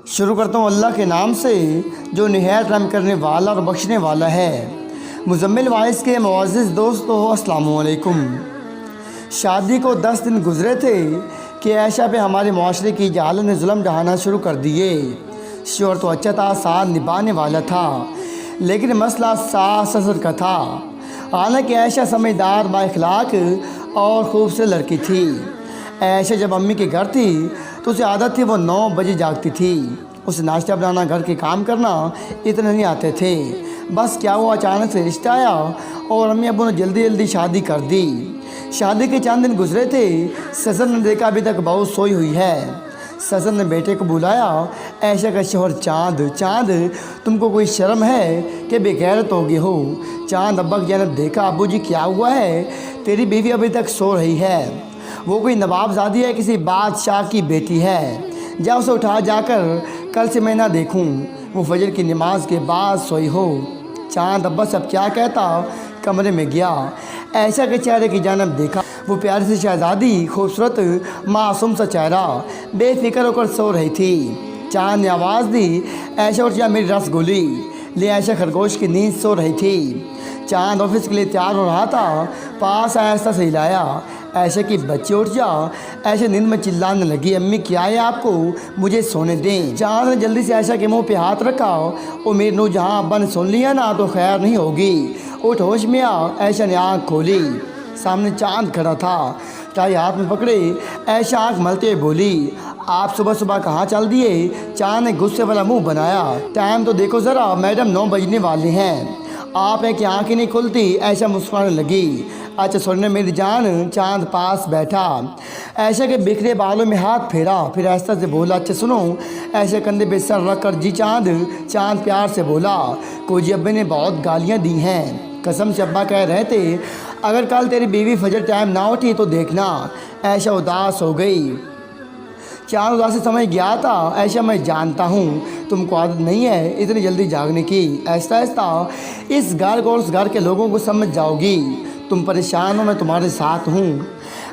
शुरू करता हूँ अल्लाह के नाम से जो निहायत रहम करने वाला और बख्शने वाला है। मुज़म्मिल वाइस के मुअज़्ज़िज़ दोस्तों, अस्सलामु अलैकुम। शादी को 10 दिन गुज़रे थे कि ऐशा पे हमारे माशरे की जहालत ने जुल्म ढहाना शुरू कर दिए। शोहर तो अच्छा था, साथ निभाने वाला था, लेकिन मसला सास ससुर का था। हालांकि ऐशा समझदार, बाइखलाक और खूबसूरत लड़की थी। ऐशा जब अम्मी के घर थी तो उसे आदत थी वो 9 बजे जागती थी। उसे नाश्ता बनाना, घर के काम करना इतने नहीं आते थे। बस क्या हुआ, अचानक से रिश्ता आया और अम्मी अब्बू ने जल्दी जल्दी शादी कर दी। शादी के चंद दिन गुजरे थे, ससुर ने देखा अभी तक बहू सोई हुई है। ससुर ने बेटे को बुलाया, ऐशा का शोहर चांद, चांद तुमको कोई शर्म है कि बेगैरत हो गए हो। चांद अब्बा की जानब देखा, अब्बू जी क्या हुआ है, तेरी बीवी अभी तक सो रही है। वो कोई नवाबजादी है, किसी बादशाह की बेटी है। जा उसे उठा जाकर, कल से मैं ना देखूं वो फजर की नमाज के बाद सोई हो। चांद अब्बा सब क्या कहता, कमरे में गया, ऐशा के चेहरे की जानब देखा। वो प्यारी सी शहजादी, खूबसूरत मासूम सा चेहरा, बेफिक्र होकर सो रही थी। चांद ने आवाज़ दी, ऐशा उठ जा, मेरी रसगुल्ली ले। ऐशा खरगोश की नींद सो रही थी। चांद ऑफिस के लिए तैयार हो रहा था, पास आहिस्ता से हिलाया, ऐशा की बच्ची उठ जा। ऐशा नींद में चिल्लाने लगी, अम्मी क्या है आपको, मुझे सोने दें। चांद ने जल्दी से ऐशा के मुंह पे हाथ रखा, ओ मेरे नूर जहाँ अब्बा ने सुन लिया ना तो खैर नहीं होगी, उठ होश में आ। ऐशा ने आँख खोली, सामने चांद खड़ा था, टाई हाथ में पकड़े। ऐशा आँख मलते हुए बोली, आप सुबह सुबह कहाँ चल दिए। चांद ने गुस्से वाला मुंह बनाया, टाइम तो देखो ज़रा, मैडम 9 बजने वाले हैं, आप है कि आँखें नहीं खुलती। ऐशा मुस्कुराने लगी, अच्छा सुनने मेरी जान। चांद पास बैठा, ऐशा के बिखरे बालों में हाथ फेरा, फिर आहिस्ता से बोला, अच्छा सुनो। ऐशा कंधे पे सर रख कर, जी चांद। चांद प्यार से बोला, कोई अब्बे ने बहुत गालियाँ दी हैं, कसम से अब्बा कह रहे थे अगर कल तेरी बीवी फजर टाइम ना उठी तो देखना। ऐशा उदास हो गई। चांद उदास से समझ गया था, ऐशा मैं जानता हूँ तुमको आदत नहीं है इतनी जल्दी जागने की। आहिस्ता आहिस्ता इस घर को और उस घर के लोगों को समझ जाओगी। तुम परेशान हो, मैं तुम्हारे साथ हूँ।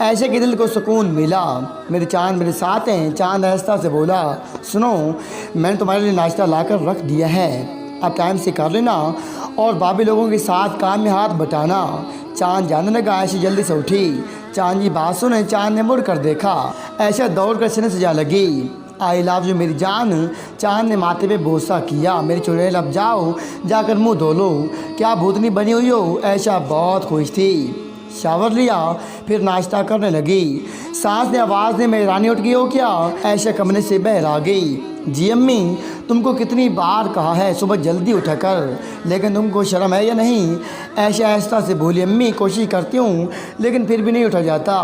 ऐशा के दिल को सुकून मिला, मेरे चांद मेरे साथ हैं। चांद आहिस्ता से बोला, सुनो मैंने तुम्हारे लिए नाश्ता लाकर रख दिया है, अब टाइम से कर लेना और भाभी लोगों के साथ काम में हाथ बटाना। चांद जाने लगा। ऐशा जल्दी से उठी, चांद की बात सुने। चांद ने मुड़ कर देखा, ऐशा दौड़ कर सीने से जा लगी, आई लव यू मेरी जान। चांद ने माथे पे बोसा किया, मेरी चुड़ैल लब जाओ, जाकर मुंह धो लो, क्या भूतनी बनी हुई हो। ऐशा बहुत खुश थी, शावर लिया, फिर नाश्ता करने लगी। सास ने आवाज़ दी, मेरी रानी उठ गई हो क्या। ऐशा कमरे से बाहर आ गई, जी अम्मी तुमको कितनी बार कहा है सुबह जल्दी उठा कर, लेकिन तुमको शर्म है या नहीं। ऐशा आहिस्ता से बोली, अम्मी कोशिश करती हूँ लेकिन फिर भी नहीं उठा जाता।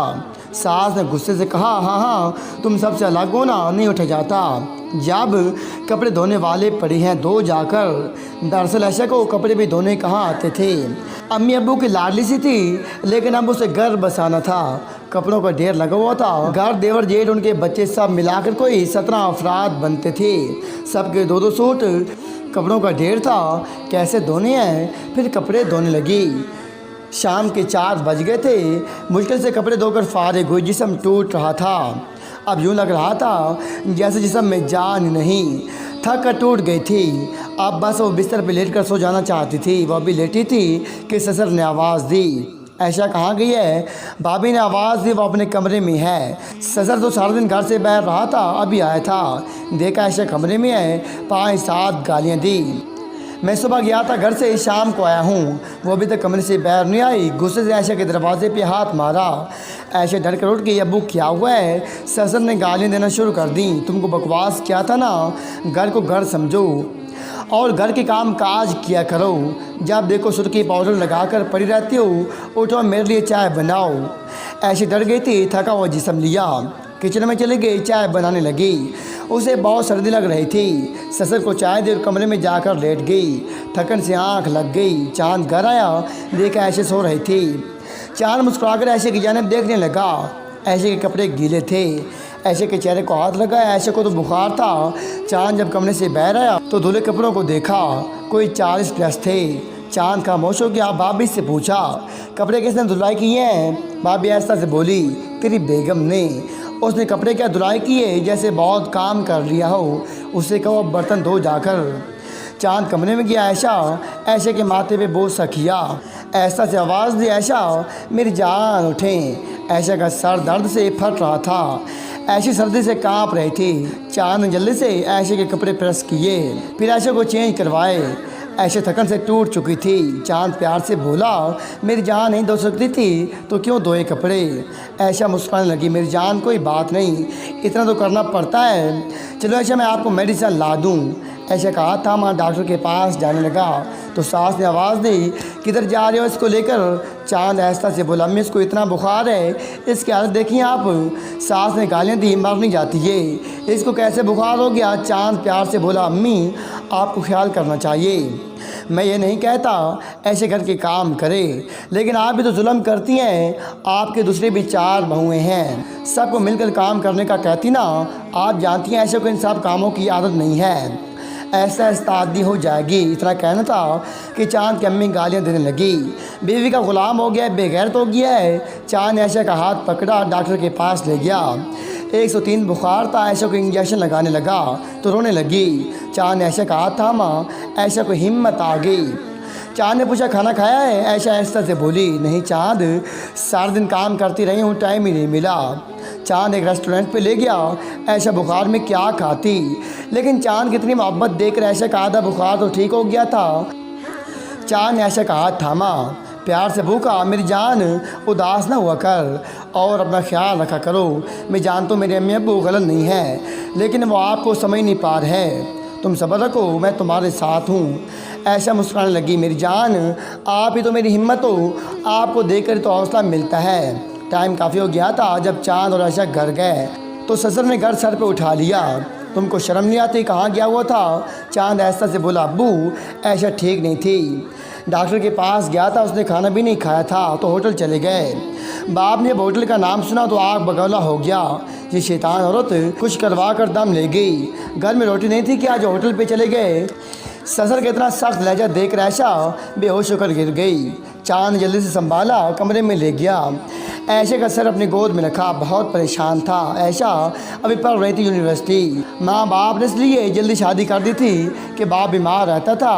सास ने गुस्से से कहा, हाँ हाँ तुम सबसे अलग हो ना, नहीं उठा जाता। जब कपड़े धोने वाले पड़े हैं दो जाकर। दरअसल ऐशा को कपड़े भी धोने कहाँ आते थे। अम्मी अब्बू की लाडली सी थी, लेकिन अब उसे घर बसाना था। कपड़ों का ढेर लगा हुआ था, घर देवर जेठ उनके बच्चे सब मिलाकर कोई 17 अफराद बनते थे। सबके 2-2 सूट, कपड़ों का ढेर था, कैसे धोने हैं। फिर कपड़े धोने लगी। शाम के 4 बज गए थे। मुश्किल से कपड़े धोकर फारिग हुई, जिस्म टूट रहा था। अब यूँ लग रहा था जैसे जिस्म में जान नहीं, थक कर टूट गई थी। अब बस वो बिस्तर पे लेट कर सो जाना चाहती थी। वह भी लेटी थी कि ससुर ने आवाज़ दी, ऐशा कहाँ गई है। भाभी ने आवाज़ दी, वो अपने कमरे में है। ससुर तो सारा दिन घर से बाहर रहा था, अभी आया था, देखा ऐशा कमरे में है, 5-7 गालियाँ दी। मैं सुबह गया था घर से, शाम को आया हूँ, वो अभी तक कमरे से बाहर नहीं आई। गुस्से से ऐशा के दरवाजे पे हाथ मारा। ऐशा डर कर उठ गई, अब्बू क्या हुआ है। ससुर ने गालियाँ देना शुरू कर दी, तुमको बकवास क्या था ना, घर को घर समझो और घर के काम काज किया करो। जब देखो सुर्खी पाउडर लगाकर पड़ी रहती हो, उठो मेरे लिए चाय बनाओ। ऐसे डर गई थी, थका हुआ जिस्म लिया, किचन में चली गई, चाय बनाने लगी। उसे बहुत सर्दी लग रही थी। ससुर को चाय दे और कमरे में जाकर लेट गई। थकन से आंख लग गई। चांद घर आया, देखा ऐशा सो रही थी। चांद मुस्कुराकर ऐशा की जानिब देखने लगा। ऐशा के कपड़े गीले थे। ऐशा के चेहरे को हाथ लगा, ऐशा को तो बुखार था। चांद जब कमरे से बाहर आया तो धुले कपड़ों को देखा, कोई 40 प्लस थे। चांद खामोश हो गया। भाभी से पूछा, कपड़े किसने धुलाई किए हैं? भाभी ऐसा से बोली, तेरी बेगम ने। उसने कपड़े क्या धुलाई किए? जैसे बहुत काम कर लिया हो। उसे कहो अब बर्तन धो जाकर। चांद कमरे में गया। ऐशा के माथे पे बोझ सा किया। ऐशा से आवाज़ दी, ऐशा मेरी जान उठें। ऐशा का सर दर्द से फट रहा था। ऐशा सर्दी से कांप रही थी। चांद ने जल्दी से ऐशा के कपड़े प्रेस किए, फिर ऐशा को चेंज करवाए। ऐशा थकन से टूट चुकी थी। चांद प्यार से बोला, मेरी जान नहीं धो सकती थी तो क्यों धोए कपड़े? ऐशा मुस्कुराने लगी, मेरी जान कोई बात नहीं, इतना तो करना पड़ता है। चलो ऐशा मैं आपको मेडिसिन ला दूँ। ऐशा कहा था माँ डॉक्टर के पास जाने लगा तो सास ने आवाज़ दी, किधर जा रहे हो इसको लेकर? चांद ऐसा से बोला, अम्मी इसको इतना बुखार है, इसकी हालत देखिए आप। सास ने गालियाँ दी, मर नहीं जाती है, इसको कैसे बुखार हो गया? चांद प्यार से बोला, अम्मी आपको ख्याल करना चाहिए, मैं ये नहीं कहता ऐसे घर के काम करे, लेकिन आप भी तो जुल्म करती हैं। आपके दूसरे भी 4 बहुएँ हैं, सबको मिलकर काम करने का कहती ना। आप जानती हैं ऐसे को इन सब कामों की आदत नहीं है, ऐसा इस्तादी हो जाएगी। इतना कहना था कि चांद की अम्मी गालियाँ देने लगी, बीवी का गुलाम हो गया है, बेगैरत हो गया है। चांद ने ऐशा का हाथ पकड़ा, डॉक्टर के पास ले गया। 103 बुखार था। ऐशा को इंजेक्शन लगाने लगा तो रोने लगी। चांद ने ऐशा का हाथ थामा। ऐशा को हिम्मत आ गई। चांद ने पूछा, खाना खाया है? ऐशा ऐसा से बोली, नहीं चांद, सारा दिन काम करती रही हूँ, टाइम ही नहीं मिला। चांद एक रेस्टोरेंट पे ले गया। ऐशा बुखार में क्या खाती, लेकिन चांद की इतनी मोहब्बत देखकर ऐशा का आधा बुखार तो ठीक हो गया था। चांद ने ऐशा का हाथ थामा, प्यार से भूखा, मेरी जान उदास ना हुआ कर और अपना ख्याल रखा करो। मैं जानता हूँ मेरे अम्मी अब्बू गलत नहीं है, लेकिन वो आपको समझ नहीं पा रहे हैं। तुम सब्र रखो, मैं तुम्हारे साथ हूँ। ऐशा मुस्कुराने लगी, मेरी जान आप ही तो मेरी हिम्मत हो, आपको देखकर तो हौसला मिलता है। टाइम काफ़ी हो गया था। जब चांद और ऐशा घर गए तो ससुर ने घर सर पे उठा लिया, तुमको शर्म नहीं आती, कहाँ गया हुआ था? चांद ऐसा से बोला, अब्बू ऐशा ठीक नहीं थी, डॉक्टर के पास गया था, उसने खाना भी नहीं खाया था तो होटल चले गए। बाप ने होटल का नाम सुना तो आग बगौला हो गया। ये शैतान औरत कुछ करवा कर दम ले गई। घर में रोटी नहीं थी कि आज होटल पे चले गए। ससुर का इतना सख्त लहजा देख ऐशा बेहोश होकर गिर गई। चांद जल्दी से संभाला, कमरे में ले गया। ऐशा का सर अपनी गोद में रखा, बहुत परेशान था। ऐशा अभी पढ़ रही थी यूनिवर्सिटी। माँ बाप ने इसलिए जल्दी शादी कर दी थी कि बाप बीमार रहता था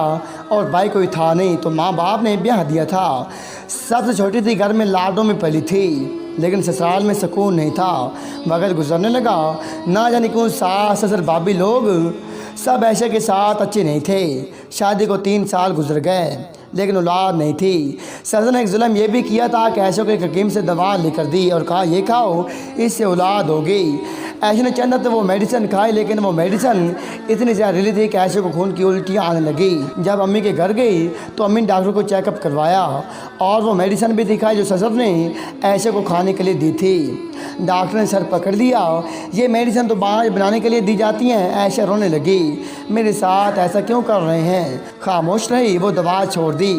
और भाई कोई था नहीं, तो माँ बाप ने ब्याह दिया था। सबसे छोटी थी, घर में लाडों में पली थी, लेकिन ससुराल में सुकून नहीं था। वक्त गुजरने लगा, ना जाने क्यों सास ससुर भाभी लोग सब ऐशा के साथ अच्छे नहीं थे। शादी को 3 साल गुजर गए, लेकिन औलाद नहीं थी। ससुर ने एक जुल्म ये भी किया था कि ऐशा को एक हकीम से दवा लेकर दी और कहा, ये खाओ, इससे औलाद होगी। ऐशा ने चंद तो वो मेडिसिन खाई, लेकिन वो मेडिसिन इतनी जहरीली थी कि ऐशा को खून की उल्टियाँ आने लगी। जब अम्मी के घर गई तो अम्मी ने डॉक्टर को चेकअप करवाया और वो मेडिसिन भी दिखाई जो ससुर ने ऐशा को खाने के लिए दी थी। डॉक्टर ने सर पकड़ लिया, ये मेडिसिन तो बाँझ बनाने के लिए दी जाती हैं। ऐशा रोने लगी, मेरे साथ ऐसा क्यों कर रहे हैं? खामोश रही, वो दवा छोड़ दी।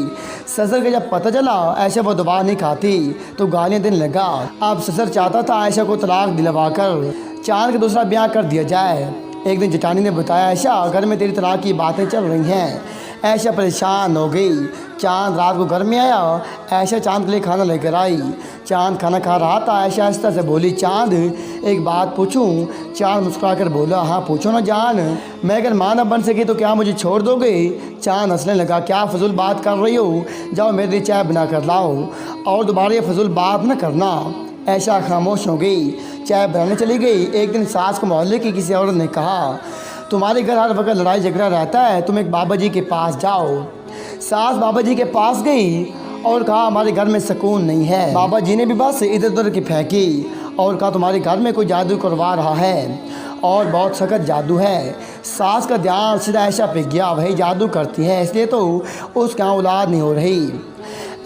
ससुर को जब पता चला ऐशा वो दवा नहीं खाती तो गालियाँ देने लगा। अब ससुर चाहता था ऐशा को तलाक दिलवा कर चांद का दूसरा ब्याह कर दिया जाए। एक दिन जेठानी ने बताया, ऐशा घर में तेरी तलाक की बातें चल रही हैं। ऐशा परेशान हो गई। चांद रात को घर में आया। ऐशा चांद के लिए खाना लेकर आई। चांद खाना खा रहा था। ऐशा आहिस्ता से बोली, चांद एक बात पूछूं? चांद मुस्कुरा कर बोला, हाँ पूछो ना जान। मैं अगर माँ न बन सकी तो क्या मुझे छोड़ दोगे? चांद हंसने लगा, क्या फजूल बात कर रही हो, जाओ मेरे लिए चाय बना कर लाओ और दोबारा ये फजूल बात न करना। ऐशा खामोश हो गई, चाय बनाने चली गई। एक दिन सास को मोहल्ले की किसी औरत ने कहा, तुम्हारे घर हर वक्त लड़ाई झगड़ा रहता है, तुम एक बाबा जी के पास जाओ। सास बाबा जी के पास गई और कहा, हमारे घर में सुकून नहीं है। बाबा जी ने भी बस इधर उधर की फेंकी और कहा, तुम्हारे घर में कोई जादू करवा रहा है और बहुत सख्त जादू है। सास का ध्यान सीधा ऐशा पे गया, वही जादू करती है, इसलिए तो उसके यहाँ औलाद नहीं हो रही।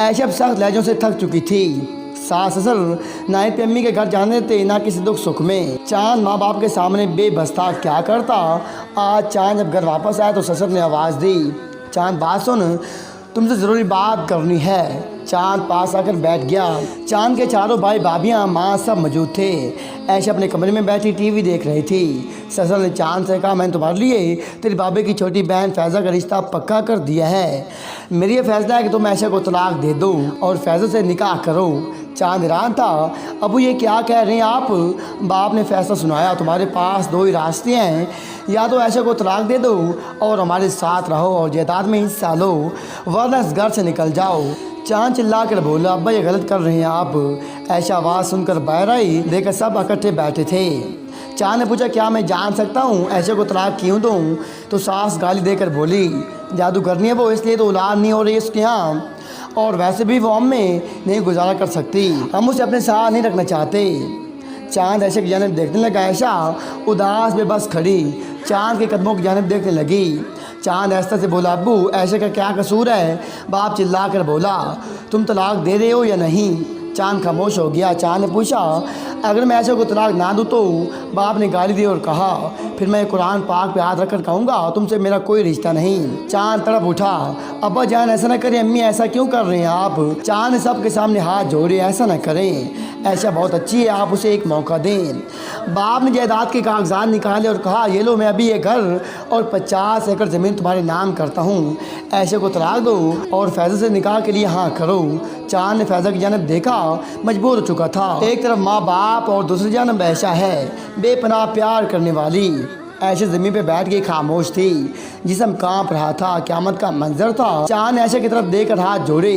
ऐशा सख्त लहजों से थक चुकी थी। सास ससुर ना ही अम्मी के घर जाने थे, ना किसी दुख सुख में। चांद माँ बाप के सामने बेबस था, क्या करता। आज चांद जब घर वापस आया तो ससुर ने आवाज़ दी, चांद बात सुन, तुमसे ज़रूरी बात करनी है। चांद पास आकर बैठ गया। चांद के चारों भाई भाभियाँ माँ सब मौजूद थे। ऐशा अपने कमरे में बैठी टीवी देख रही थी। ससुर ने चांद से कहा, मैंने तुम्हारे लिए तेरी भाभी की छोटी बहन फैज़ा का रिश्ता पक्का कर दिया है। मेरी ये फैसला है कि तुम ऐशा को तलाक दे दो और फैज़ा से निकाह करो। चांद हैरान था, अबू ये क्या कह रहे हैं आप? बाप ने फैसला सुनाया, तुम्हारे पास दो ही रास्ते हैं, या तो ऐशा को तलाक दे दो और हमारे साथ रहो और जायदाद में हिस्सा लो, वरना इस घर से निकल जाओ। चांद चिल्ला कर बोला, अब्बा ये गलत कर रहे हैं आप। ऐशा आवाज़ सुनकर बाहर आई, देखकर सब इकट्ठे बैठे थे। चांद ने पूछा, क्या मैं जान सकता हूँ ऐशा को तलाक क्यों दूँ? तो सास गाली देकर बोली, जादू करनी है वो, इसलिए तो औलाद नहीं हो रही उसके यहाँ, और वैसे भी वो हम में नहीं गुजारा कर सकती, हम उसे अपने साथ नहीं रखना चाहते। चांद ऐशा की जानिब देखने लगा। ऐशा उदास बेबस खड़ी चांद के कदमों की जानिब देखने लगी। चांद ऐसा से बोला, अब्बू ऐशा का क्या कसूर है? बाप चिल्ला कर बोला, तुम तलाक दे रहे हो या नहीं? चांद खामोश हो गया। चांद ने पूछा, अगर मैं ऐशा को तलाक ना दूँ तो? बाप ने गाली दी और कहा, फिर मैं कुरान पाक पे हाथ रखकर कहूँगा तुमसे मेरा कोई रिश्ता नहीं। चांद तड़प उठा, अब्बा जान ऐसा ना करें, अम्मी ऐसा क्यों कर रहे हैं आप? चांद ने सबके सामने हाथ जोड़े, ऐसा ना करें, ऐशा बहुत अच्छी है, आप उसे एक मौका दें। बाप ने जायदाद के कागजात निकाले और कहा, ये लो, मैं अभी ये घर और 50 एकड़ ज़मीन तुम्हारे नाम करता हूँ, ऐशा को तलाक दो और फैज़ा से निकाह के लिए हाँ करो। चांद ने फैज़ा की जानिब देखा, मजबूर हो चुका था। एक तरफ माँ बाप और दूसरी जानिब ऐशा है, बेपनाह प्यार करने वाली। ऐशा ज़मीन पे बैठ के खामोश थी, जिस्म कांप रहा था, क़यामत का मंजर था। चांद ने ऐशा की तरफ देखकर हाथ जोड़े।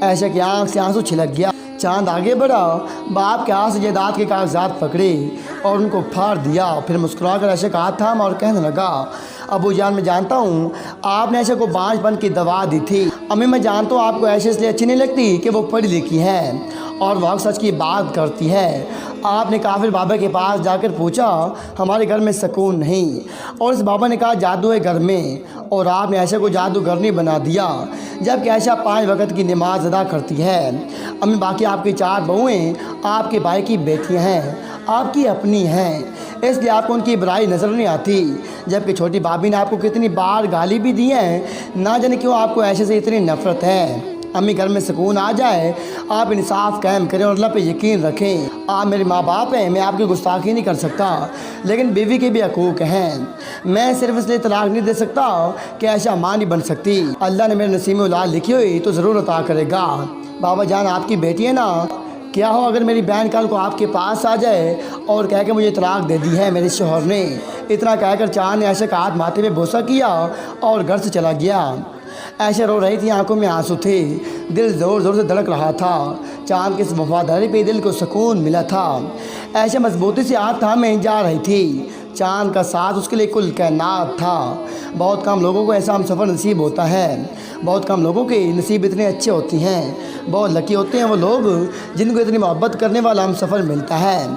ऐशा की आँख से आंसू छिलक गया। चांद आगे बढ़ा, बाप के हाथ से जायदाद के कागजात पकड़े और उनको फाड़ दिया। फिर मुस्कुराकर ऐशा का हाथ थामा और कहने लगा, अबू जान मैं जानता हूँ आपने ऐशा को बांझपन की दवा दी थी। अम्मी मैं जानता हूँ आपको ऐशा इसलिए अच्छी नहीं लगती कि वो पढ़ी लिखी है और वह सच की बात करती है। आपने काफिर बाबा के पास जाकर पूछा, हमारे घर में सुकून नहीं, और इस बाबा ने कहा जादू है घर में, और आपने ऐशा को जादूगरनी बना दिया, जबकि ऐशा 5 वक्त की नमाज अदा करती है। अम्मी बाकी आपकी 4 बहुएँ आपके भाई की बेटियाँ हैं, आपकी अपनी हैं, इसलिए आपको उनकी बुराई नज़र नहीं आती, जबकि छोटी भाभी ने आपको कितनी बार गाली भी दी है, ना जाने क्यों आपको ऐशा से इतनी नफरत है। अम्मी घर में सुकून आ जाए, आप इंसाफ कायम करें और अल्लाह पे यकीन रखें। आप मेरे माँ बाप हैं, मैं आपकी गुस्ताखी नहीं कर सकता, लेकिन बीवी के भी हकूक़ हैं। मैं सिर्फ इसलिए तलाक नहीं दे सकता कि ऐशा माँ नहीं बन सकती। अल्लाह ने मेरे नसीब में औलाद लिखी हुई तो ज़रूर अता करेगा। बाबा जान आपकी बेटी है ना, क्या हो अगर मेरी बहन कल को आपके पास आ जाए और कह के मुझे तलाक दे दी है मेरे शोहर ने? इतना कहकर चांद ने ऐशा का हाथ माथे पे बोसा किया और घर से चला गया। ऐशा रो रही थी, आंखों में आंसू थे, दिल ज़ोर ज़ोर से धड़क रहा था। चांद की इस वफादारी पे दिल को सुकून मिला था। ऐशा मजबूती से हाथ थामे जा रही थी। चांद का साथ उसके लिए कुल कायनात था। बहुत कम लोगों को ऐसा हम सफ़र नसीब होता है, बहुत कम लोगों के नसीब इतने अच्छे होती हैं। बहुत लकी होते हैं वो लोग जिनको इतनी मोहब्बत करने वाला हम सफ़र मिलता है।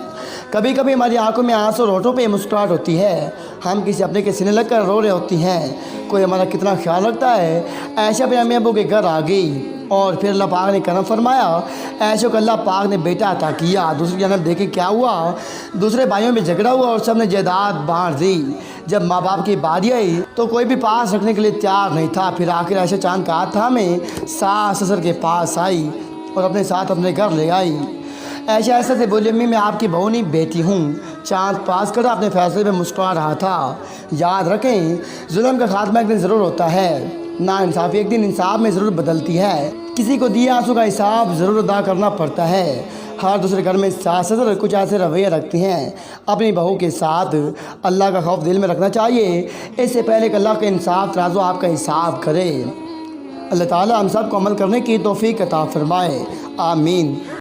कभी कभी हमारी आंखों में आंसू और होठों पे मुस्कुराहट होती है, हम किसी अपने के सीने लगकर रो रहे होती हैं, कोई हमारा कितना ख्याल रखता है। ऐशा अपने अम्मी अब्बू के घर आ गई और फिर अल्लाह पाक ने करम फरमाया, ऐशा को अल्लाह पाक ने बेटा अता किया। दूसरी जानब देखें क्या हुआ, दूसरे भाइयों में झगड़ा हुआ और सब ने जायदाद बांट दी। जब माँ बाप की बारी आई तो कोई भी पास रखने के लिए तैयार नहीं था। फिर आखिर ऐशा चांद का हाथ थामे सास ससुर के पास आई और अपने साथ अपने घर ले आई। ऐशा ऐसा से बोली, अम्मी मैं आपकी बहू नहीं बेटी हूँ। चांद पास कर अपने फैसले में मुस्कुरा रहा था। याद रखें, जुल्म का खात्मा एक दिन ज़रूर होता है, ना इंसाफ़ी एक दिन इंसाफ में ज़रूर बदलती है। किसी को दिए आंसू का हिसाब ज़रूर अदा करना पड़ता है। हर दूसरे घर में सास ससुर कुछ ऐसे रवैये रखती हैं। अपनी बहू के साथ अल्लाह का खौफ दिल में रखना चाहिए, इससे पहले कि अल्लाह के इंसाफ तराजू आपका हिसाब करे। अल्लाह ताला हम सब को अमल करने की तौफीक अता फरमाए, आमीन।